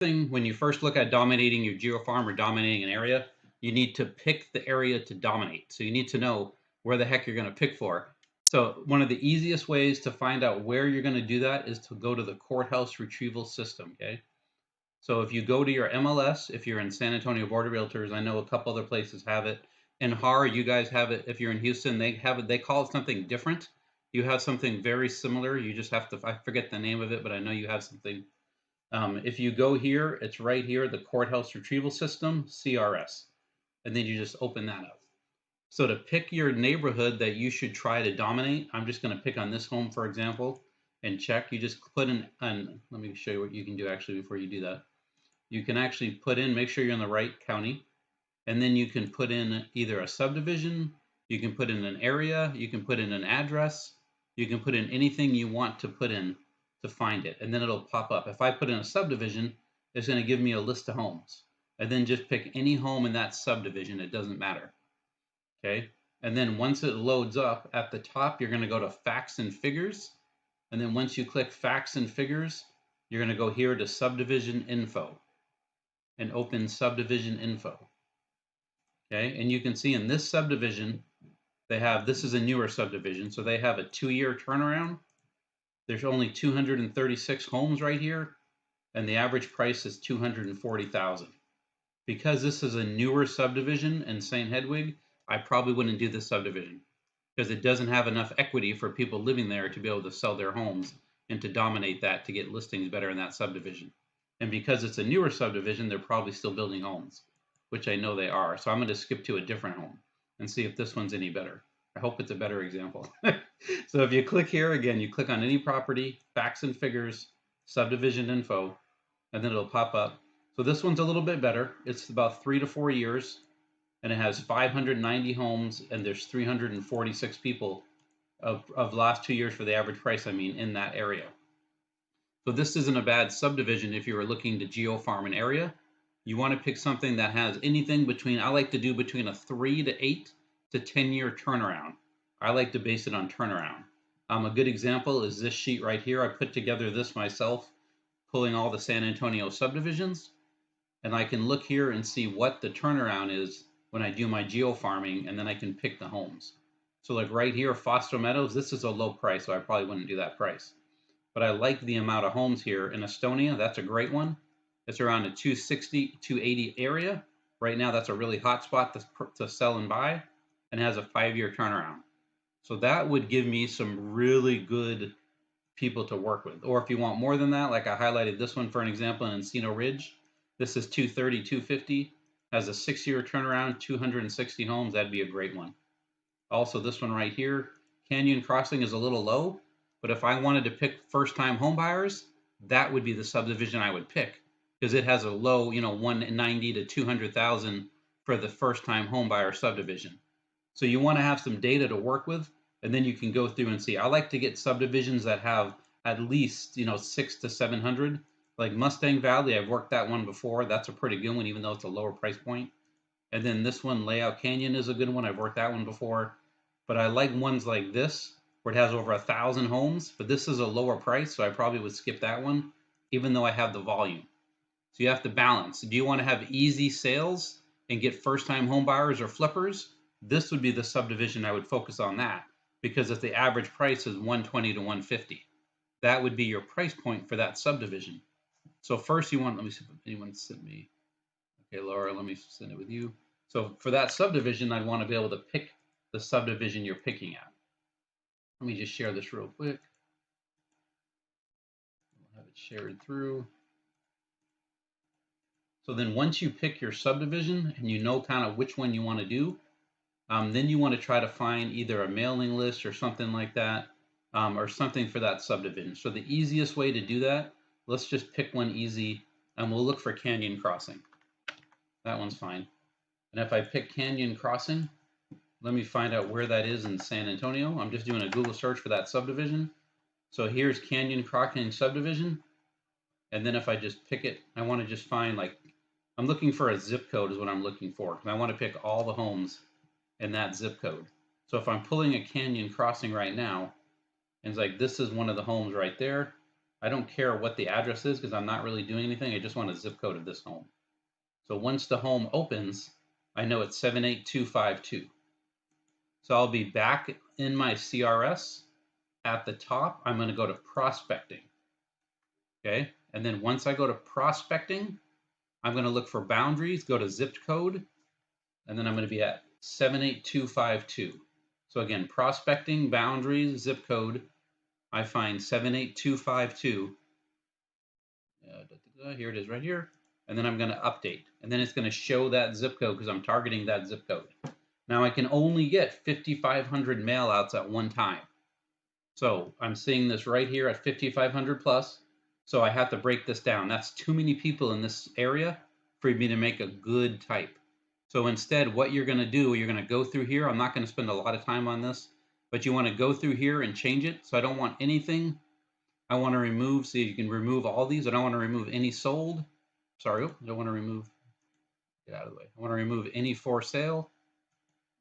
thing when you first look at dominating your geo farm or dominating an area, you need to pick the area to dominate. So you need to know where the heck you're going to pick for. So one of the easiest ways to find out where you're going to do that is to go to the courthouse retrieval system. Okay. So if you go to your MLS, if you're in San Antonio Board of Realtors, I know a couple other places have it. In HAR, you guys have it. If you're in Houston, they have it. They call it something different. You have something very similar. You just have to, I forget the name of it, but I know you have something. If you go here, it's right here, the Courthouse Retrieval System, CRS. And then you just open that up. So to pick your neighborhood that you should try to dominate, I'm just going to pick on this home, for example, and check. You just put in, and let me show you what you can do actually before you do that. You can actually put in, make sure you're in the right county, and then you can put in either a subdivision, you can put in an area, you can put in an address, you can put in anything you want to put in to find it, and then it'll pop up. If I put in a subdivision, it's going to give me a list of homes. And then just pick any home in that subdivision, it doesn't matter. Okay, and then once it loads up at the top, you're going to go to facts and figures, and then once you click facts and figures, you're going to go here to subdivision info and open subdivision info. Okay, and you can see in this subdivision, they have, this is a newer subdivision, so they have a 2-year turnaround. There's only 236 homes right here, and the average price is $240,000. Because this is a newer subdivision in St. Hedwig, I probably wouldn't do this subdivision because it doesn't have enough equity for people living there to be able to sell their homes and to dominate that to get listings better in that subdivision. And because it's a newer subdivision, they're probably still building homes, which I know they are. So I'm going to skip to a different home and see if this one's any better. I hope it's a better example. So if you click here again, you click on any property, facts and figures, subdivision info, and then it'll pop up. So this one's a little bit better. It's about 3 to 4 years, and it has 590 homes, and there's 346 people of last 2 years for the average price, I mean, in that area. So this isn't a bad subdivision if you were looking to geo farm an area. You want to pick something that has anything between, I like to do between a 3 to 8 to 10-year turnaround. I like to base it on turnaround. A good example is this sheet right here. I put together this myself, pulling all the San Antonio subdivisions, and I can look here and see what the turnaround is when I do my geo farming, and then I can pick the homes. So like right here, Foster Meadows, this is a low price, so I probably wouldn't do that price. But I like the amount of homes here in Estonia. That's a great one. It's around a 260, 280 area. Right now, that's a really hot spot to sell and buy, and has a 5-year turnaround. So that would give me some really good people to work with. Or if you want more than that, like I highlighted this one for an example in Encino Ridge. This is 230, 250, has a 6-year turnaround, 260 homes. That'd be a great one. Also, this one right here, Canyon Crossing, is a little low, but if I wanted to pick first-time home buyers, that would be the subdivision I would pick because it has a low, 190 to 200,000 for the first-time home buyer subdivision. So you want to have some data to work with, and then you can go through and see. I like to get subdivisions that have at least 6 to 700. Like Mustang Valley, I've worked that one before. That's a pretty good one, even though it's a lower price point. And then this one, Layout Canyon, is a good one. I've worked that one before. But I like ones like this, where it has over 1,000 homes. But this is a lower price, so I probably would skip that one, even though I have the volume. So you have to balance. Do you want to have easy sales and get first-time home buyers or flippers? This would be the subdivision I would focus on that, because if the average price is 120 to 150, that would be your price point for that subdivision. So first you want, let me see if anyone sent me. Okay, Laura, let me send it with you. So for that subdivision, I'd want to be able to pick the subdivision you're picking at. Let me just share this real quick. I'll have it shared through. So then once you pick your subdivision and you know kind of which one you want to do, then you want to try to find either a mailing list or something like that, or something for that subdivision. So the easiest way to do that, let's just pick one easy, and we'll look for Canyon Crossing. That one's fine. And if I pick Canyon Crossing, let me find out where that is in San Antonio. I'm just doing a Google search for that subdivision. So here's Canyon Crossing subdivision. And then if I just pick it, I want to just find, like, I'm looking for a zip code is what I'm looking for. I want to pick all the homes in that zip code. So if I'm pulling a Canyon Crossing right now, and it's like, this is one of the homes right there. I don't care what the address is because I'm not really doing anything. I just want a zip code of this home. So once the home opens, I know it's 78252. So I'll be back in my CRS. At the top, I'm going to go to prospecting. Okay. And then once I go to prospecting, I'm going to look for boundaries, go to zip code, and then I'm going to be at 78252. So again, prospecting, boundaries, zip code, I find 78252. Here it is right here. And then I'm going to update. And then it's going to show that zip code because I'm targeting that zip code. Now I can only get 5,500 mail outs at one time. So I'm seeing this right here at 5,500 plus. So I have to break this down. That's too many people in this area for me to make a good type. So instead, what you're going to do, you're going to go through here. I'm not going to spend a lot of time on this, but you want to go through here and change it. So I don't want anything. I want to remove, so you can remove all these. I don't want to remove any sold. Sorry, I don't want to remove, get out of the way. I want to remove any for sale.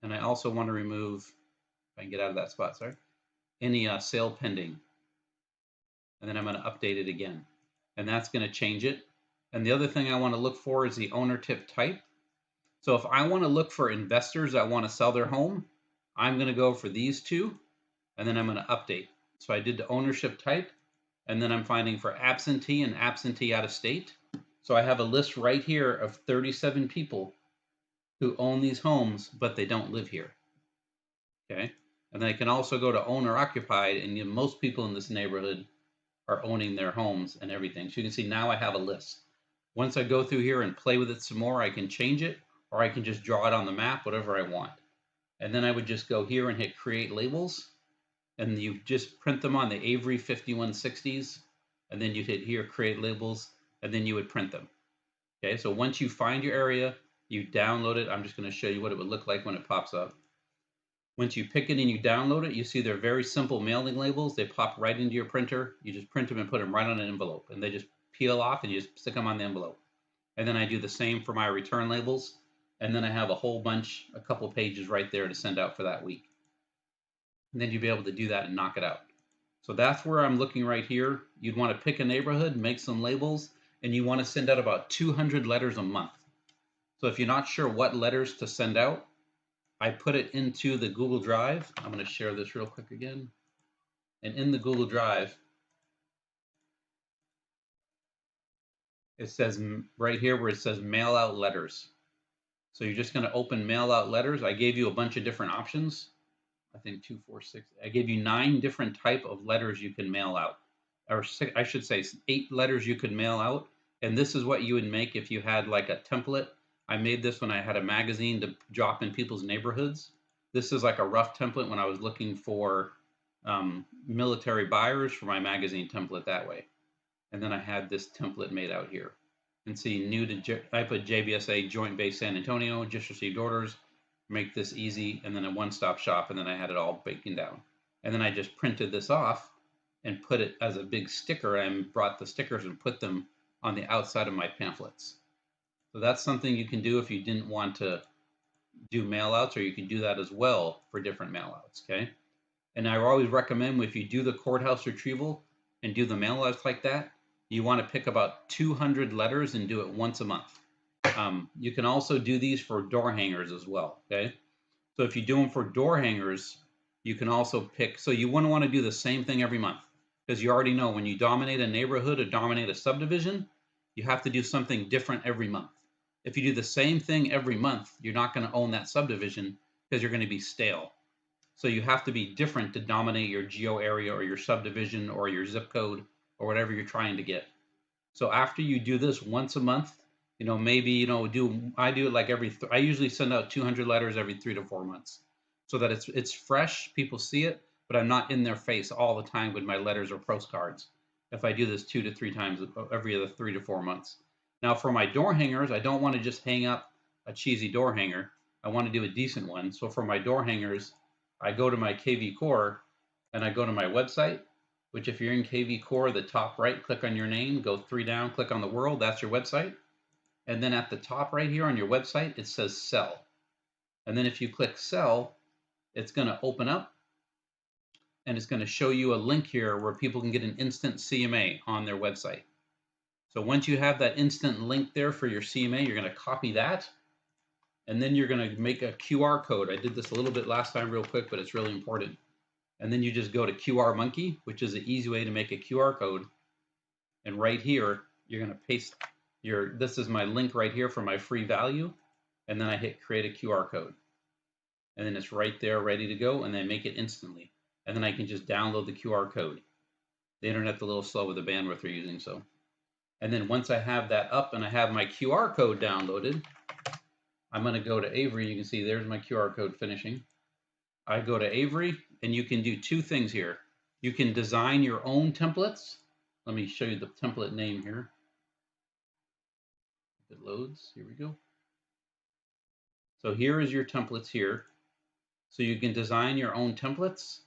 And I also want to remove, if I can get out of that spot, sorry, any sale pending. And then I'm going to update it again. And that's going to change it. And the other thing I want to look for is the owner tip type. So if I want to look for investors that want to sell their home, I'm going to go for these two, and then I'm going to update. So I did the ownership type, and then I'm finding for absentee and absentee out of state. So I have a list right here of 37 people who own these homes, but they don't live here. Okay. And then I can also go to owner occupied, and most people in this neighborhood are owning their homes and everything. So you can see now I have a list. Once I go through here and play with it some more, I can change it, or I can just draw it on the map, whatever I want. And then I would just go here and hit create labels, and you just print them on the Avery 5160s, and then you hit here create labels, and then you would print them. Okay, so once you find your area, you download it. I'm just going to show you what it would look like when it pops up. Once you pick it and you download it, you see they're very simple mailing labels. They pop right into your printer. You just print them and put them right on an envelope, and they just peel off and you just stick them on the envelope. And then I do the same for my return labels. And then I have a whole bunch, a couple pages right there to send out for that week. And then you'll be able to do that and knock it out. So that's where I'm looking right here. You'd want to pick a neighborhood, make some labels, and you want to send out about 200 letters a month. So if you're not sure what letters to send out, I put it into the Google Drive. I'm going to share this real quick again. And in the Google Drive, it says right here where it says mail out letters. So you're just going to open mail out letters. I gave you a bunch of different options. I think 2, 4, 6. I gave you 9 different type of letters you can mail out, or I should say 8 letters you could mail out. And this is what you would make if you had like a template. I made this when I had a magazine to drop in people's neighborhoods. This is like a rough template when I was looking for military buyers for my magazine template that way. And then I had this template made out here. And see, new to I put JBSA Joint Base San Antonio, just received orders, make this easy, and then a one-stop shop, and then I had it all breaking down. And then I just printed this off and put it as a big sticker, and brought the stickers and put them on the outside of my pamphlets. So that's something you can do if you didn't want to do mailouts, or you can do that as well for different mailouts, okay? And I always recommend if you do the courthouse retrieval and do the mailouts like that, you want to pick about 200 letters and do it once a month. You can also do these for door hangers as well, okay? So if you do them for door hangers, you can also pick, so you wouldn't want to do the same thing every month, because you already know when you dominate a neighborhood or dominate a subdivision, you have to do something different every month. If you do the same thing every month, you're not going to own that subdivision because you're going to be stale. So you have to be different to dominate your geo area or your subdivision or your zip code or whatever you're trying to get. So after you do this once a month, maybe, I do it like I usually send out 200 letters every 3 to 4 months so that it's fresh, people see it, but I'm not in their face all the time with my letters or postcards. If I do this 2 to 3 times every other 3 to 4 months. Now for my door hangers, I don't want to just hang up a cheesy door hanger. I want to do a decent one. So for my door hangers, I go to my KV Core and I go to my website, which if you're in KV Core, the top right, click on your name, go 3 down, click on the world, that's your website. And then at the top right here on your website, it says sell. And then if you click sell, it's going to open up. and it's going to show you a link here where people can get an instant CMA on their website. So once you have that instant link there for your CMA, you're going to copy that, and then you're going to make a QR code. I did this a little bit last time real quick, but it's really important. And then you just go to QR Monkey, which is an easy way to make a QR code. And right here, you're going to paste this is my link right here for my free value. And then I hit create a QR code. And then it's right there ready to go, and then make it instantly. And then I can just download the QR code. The internet's a little slow with the bandwidth we're using, so. And then once I have that up and I have my QR code downloaded, I'm going to go to Avery. You can see there's my QR code finishing. I go to Avery, and you can do two things here. You can design your own templates. Let me show you the template name here. If it loads, here we go. So here is your templates here. So you can design your own templates.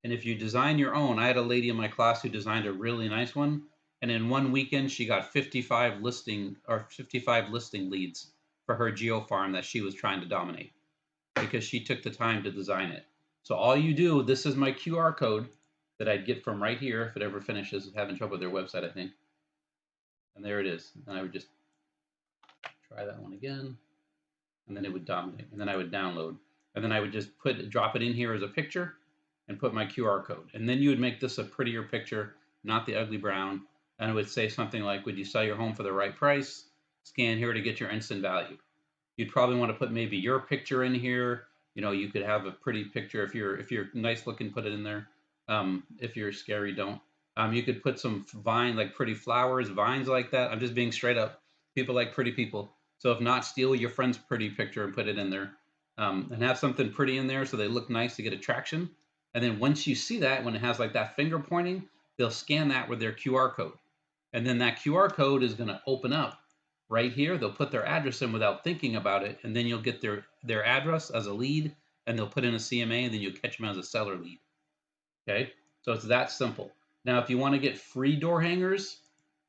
And if you design your own, I had a lady in my class who designed a really nice one. And in one weekend, she got 55 listing leads for her geo farm that she was trying to dominate because she took the time to design it. So all you do, this is my QR code that I'd get from right here if it ever finishes. Having trouble with their website, I think. And there it is. And I would just try that one again. And then it would dominate. And then I would download. And then I would just drop it in here as a picture and put my QR code. And then you would make this a prettier picture, not the ugly brown. And it would say something like, would you sell your home for the right price? Scan here to get your instant value. You'd probably want to put maybe your picture in here. You know, you could have a pretty picture. If you're nice looking, put it in there. If you're scary, don't. You could put some like pretty flowers, vines like that. I'm just being straight up. People like pretty people. So if not, steal your friend's pretty picture and put it in there. And have something pretty in there so they look nice to get attraction. And then once you see that, when it has like that finger pointing, they'll scan that with their QR code. And then that QR code is going to open up right here. They'll put their address in without thinking about it. And then you'll get their address as a lead, and they'll put in a CMA, and then you'll catch them as a seller lead. Okay, so it's that simple. Now, if you want to get free door hangers,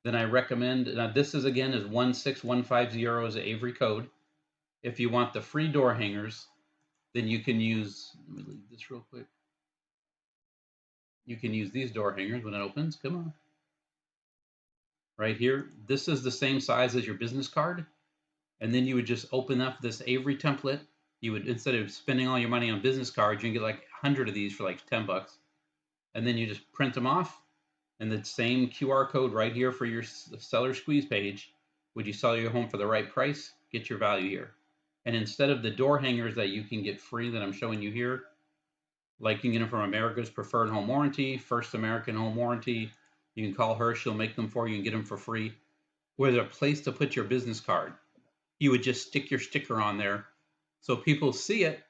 then I recommend, now this is again is 16150 is the Avery code. If you want the free door hangers, then you can use, let me leave this real quick. You can use these door hangers when it opens. Come on. Right here. This is the same size as your business card. And then you would just open up this Avery template. You would, instead of spending all your money on business cards, you can get like 100 of these for like 10 bucks. And then you just print them off. And the same QR code right here for your seller squeeze page. Would you sell your home for the right price? Get your value here. And instead of the door hangers that you can get free that I'm showing you here, like you can get them from America's Preferred Home Warranty, First American Home Warranty. You can call her, she'll make them for you and get them for free. With a place to put your business card. You would just stick your sticker on there. So people see it,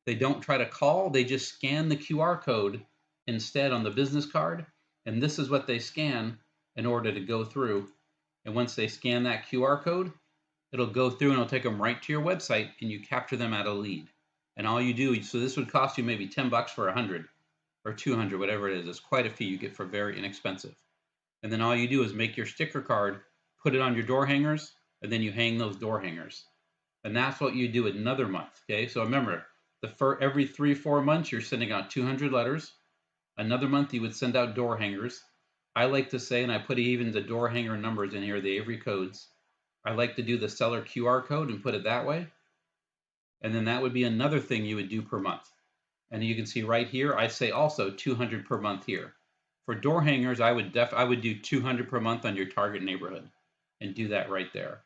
they don't try to call, they just scan the QR code instead on the business card. And this is what they scan in order to go through. And once they scan that QR code, it'll go through and it'll take them right to your website and you capture them at a lead. And all you do, so this would cost you maybe 10 bucks for 100 or 200, whatever it is. It's quite a fee you get for very inexpensive. And then all you do is make your sticker card, put it on your door hangers, and then you hang those door hangers. And that's what you do another month, okay? So remember, every 3-4 months, you're sending out 200 letters. Another month, you would send out door hangers. I like to say, and I put even the door hanger numbers in here, the Avery codes. I like to do the seller QR code and put it that way. And then that would be another thing you would do per month. And you can see right here, I say also 200 per month here. For door hangers, I would do 200 per month on your target neighborhood and do that right there.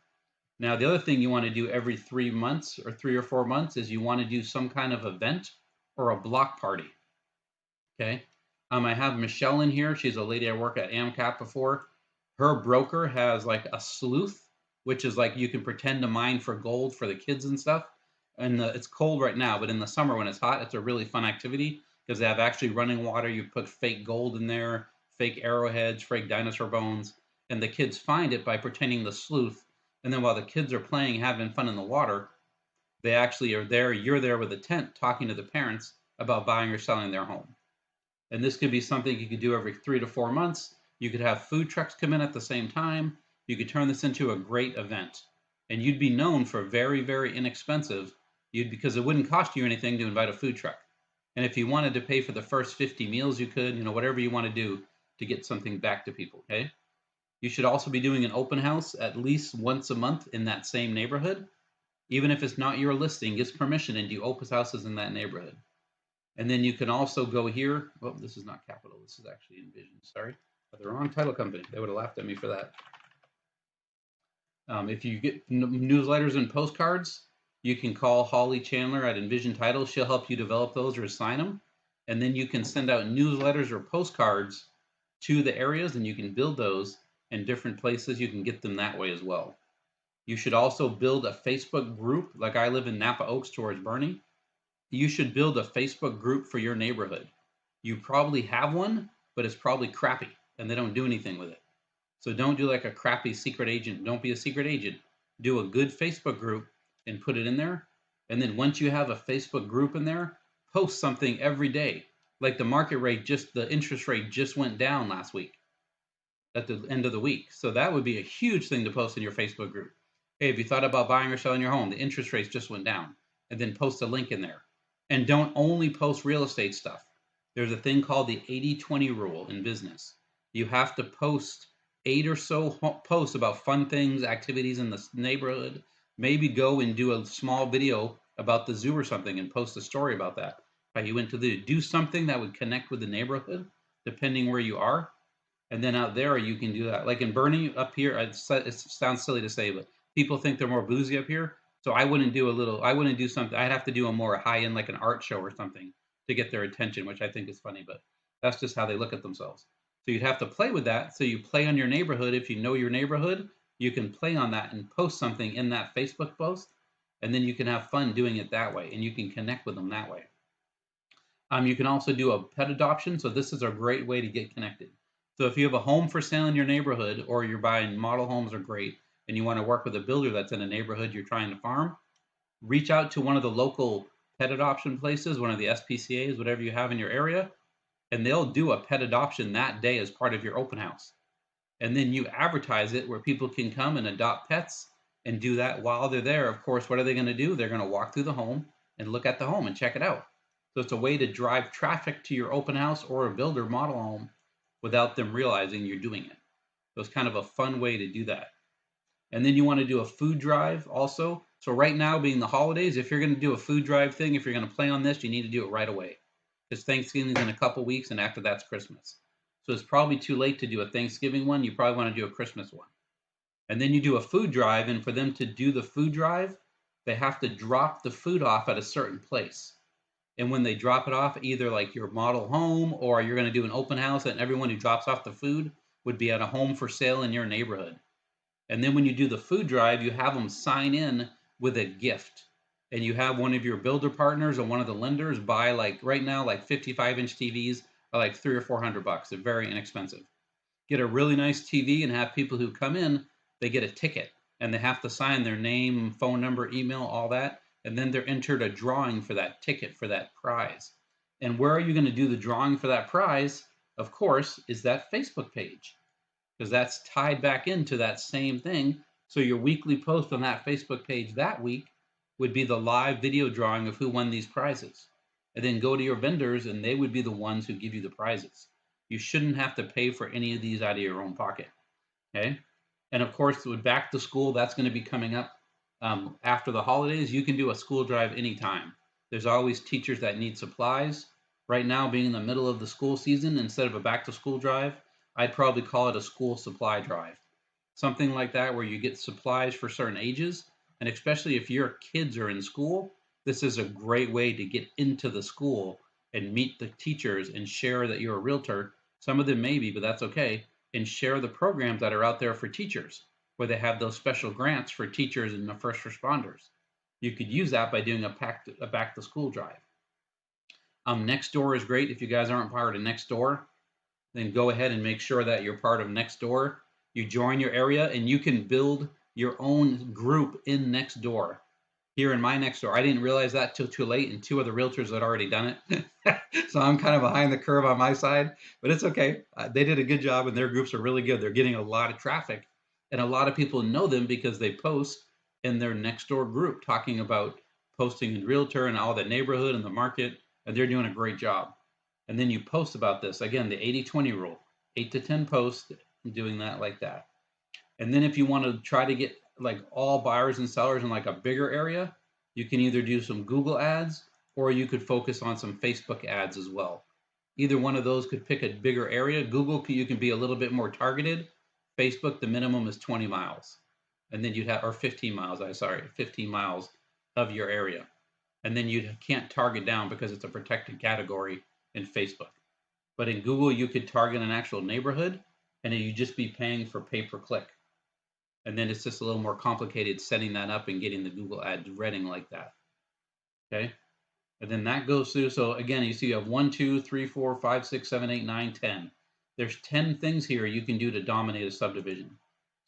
Now, the other thing you want to do every 3 months or 3 or 4 months is you want to do some kind of event or a block party. Okay. I have Michelle in here. She's a lady I worked at AMCAP before. Her broker has like a sleuth, which is like you can pretend to mine for gold for the kids and stuff. And it's cold right now, but in the summer when it's hot, it's a really fun activity because they have actually running water. You put fake gold in there, fake arrowheads, fake dinosaur bones, and the kids find it by pretending the sleuth. And then while the kids are playing, having fun in the water, they actually are there. You're there with a tent talking to the parents about buying or selling their home. And this could be something you could do every 3 to 4 months. You could have food trucks come in at the same time. You could turn this into a great event. And you'd be known for very, very inexpensive, because it wouldn't cost you anything to invite a food truck. And if you wanted to pay for the first 50 meals, you could, whatever you want to do to get something back to people. Okay. You should also be doing an open house at least once a month in that same neighborhood. Even if it's not your listing, gets permission and do open houses in that neighborhood. And then you can also go here. Oh, this is not Capital. This is actually Envision. Sorry. The wrong title company. They would have laughed at me for that. If you get newsletters and postcards, you can call Holly Chandler at Envision Title. She'll help you develop those or assign them. And then you can send out newsletters or postcards to the areas, and you can build those in different places. You can get them that way as well. You should also build a Facebook group. Like I live in Napa Oaks towards Bernie. You should build a Facebook group for your neighborhood. You probably have one, but it's probably crappy and they don't do anything with it. So don't do like a crappy secret agent. Don't be a secret agent. Do a good Facebook group and put it in there. And then once you have a Facebook group in there, post something every day. Like the market rate, the interest rate just went down last week at the end of the week. So that would be a huge thing to post in your Facebook group. Hey, have you thought about buying or selling your home? The interest rates just went down. And then post a link in there. And don't only post real estate stuff. There's a thing called the 80-20 rule in business. You have to post 8 or so posts about fun things, activities in the neighborhood. Maybe go and do a small video about the zoo or something and post a story about that. How you went to do something that would connect with the neighborhood, depending where you are. And then out there, you can do that. Like in Bernie up here, it sounds silly to say, but people think they're more boozy up here. So I wouldn't do something. I'd have to do a more high end, like an art show or something to get their attention, which I think is funny, but that's just how they look at themselves. So you'd have to play with that. So you play on your neighborhood. If you know your neighborhood, you can play on that and post something in that Facebook post. And then you can have fun doing it that way. And you can connect with them that way. You can also do a pet adoption. So this is a great way to get connected. So if you have a home for sale in your neighborhood, or you're buying model homes are great, and you want to work with a builder that's in a neighborhood you're trying to farm, reach out to one of the local pet adoption places, one of the SPCAs, whatever you have in your area, and they'll do a pet adoption that day as part of your open house. And then you advertise it where people can come and adopt pets and do that while they're there. Of course, what are they going to do? They're going to walk through the home and look at the home and check it out. So it's a way to drive traffic to your open house or a builder model home without them realizing you're doing it. So it's kind of a fun way to do that. And then you want to do a food drive also. So right now, being the holidays, if you're going to do a food drive thing, if you're going to play on this, you need to do it right away. Because Thanksgiving is in a couple weeks, and after that's Christmas. So it's probably too late to do a Thanksgiving one. You probably want to do a Christmas one. And then you do a food drive, and for them to do the food drive, they have to drop the food off at a certain place. And when they drop it off, either like your model home, or you're going to do an open house, and everyone who drops off the food would be at a home for sale in your neighborhood. And then when you do the food drive, you have them sign in with a gift. And you have one of your builder partners or one of the lenders buy, like right now, like 55-inch TVs are like $300 or $400. They're very inexpensive. Get a really nice TV and have people who come in, they get a ticket and they have to sign their name, phone number, email, all that. And then they're entered a drawing for that ticket, for that prize. And where are you going to do the drawing for that prize? Of course, is that Facebook page, because that's tied back into that same thing. So your weekly post on that Facebook page that week would be the live video drawing of who won these prizes. And then go to your vendors and they would be the ones who give you the prizes. You shouldn't have to pay for any of these out of your own pocket. Okay? And of course, with back to school, that's going to be coming up after the holidays. You can do a school drive anytime. There's always teachers that need supplies. Right now, being in the middle of the school season, instead of a back to school drive, I'd probably call it a school supply drive. Something like that where you get supplies for certain ages. And especially if your kids are in school, this is a great way to get into the school and meet the teachers and share that you're a realtor. Some of them may be, but that's okay. And share the programs that are out there for teachers, where they have those special grants for teachers and the first responders. You could use that by doing a back to school drive. Nextdoor is great. If you guys aren't part of Nextdoor, then go ahead and make sure that you're part of Nextdoor. You join your area and you can build your own group in Nextdoor. Here in my Nextdoor, I didn't realize that till too late, and 2 other realtors had already done it. So I'm kind of behind the curve on my side, but it's okay. They did a good job and their groups are really good. They're getting a lot of traffic, and a lot of people know them because they post in their Nextdoor group talking about posting in realtor and all the neighborhood and the market and they're doing a great job. And then you post about this. Again, the 80-20 rule, 8 to 10 posts, doing that like that. And then if you want to try to get like all buyers and sellers in like a bigger area, you can either do some Google ads or you could focus on some Facebook ads as well. Either one of those could pick a bigger area. Google, you can be a little bit more targeted. Facebook, the minimum is 20 miles. And then you'd have, or 15 miles, 15 miles of your area. And then you can't target down because it's a protected category in Facebook. But in Google, you could target an actual neighborhood and then you'd just be paying for pay per click. And then it's just a little more complicated setting that up and getting the Google ads running like that. Okay. And then that goes through. So again, you see you have 1, 2, 3, 4, 5, 6, 7, 8, 9, 10. There's 10 things here you can do to dominate a subdivision.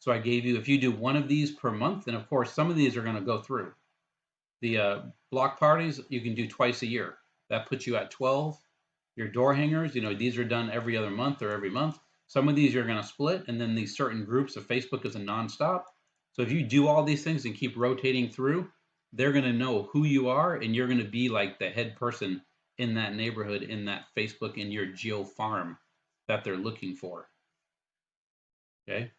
So I gave you, if you do one of these per month, and of course, some of these are going to go through. The block parties, you can do twice a year. That puts you at 12. Your door hangers, these are done every other month or every month. Some of these you're going to split, and then these certain groups of Facebook is a nonstop. So if you do all these things and keep rotating through, they're going to know who you are, and you're going to be like the head person in that neighborhood, in that Facebook, in your Geo Farm that they're looking for. Okay.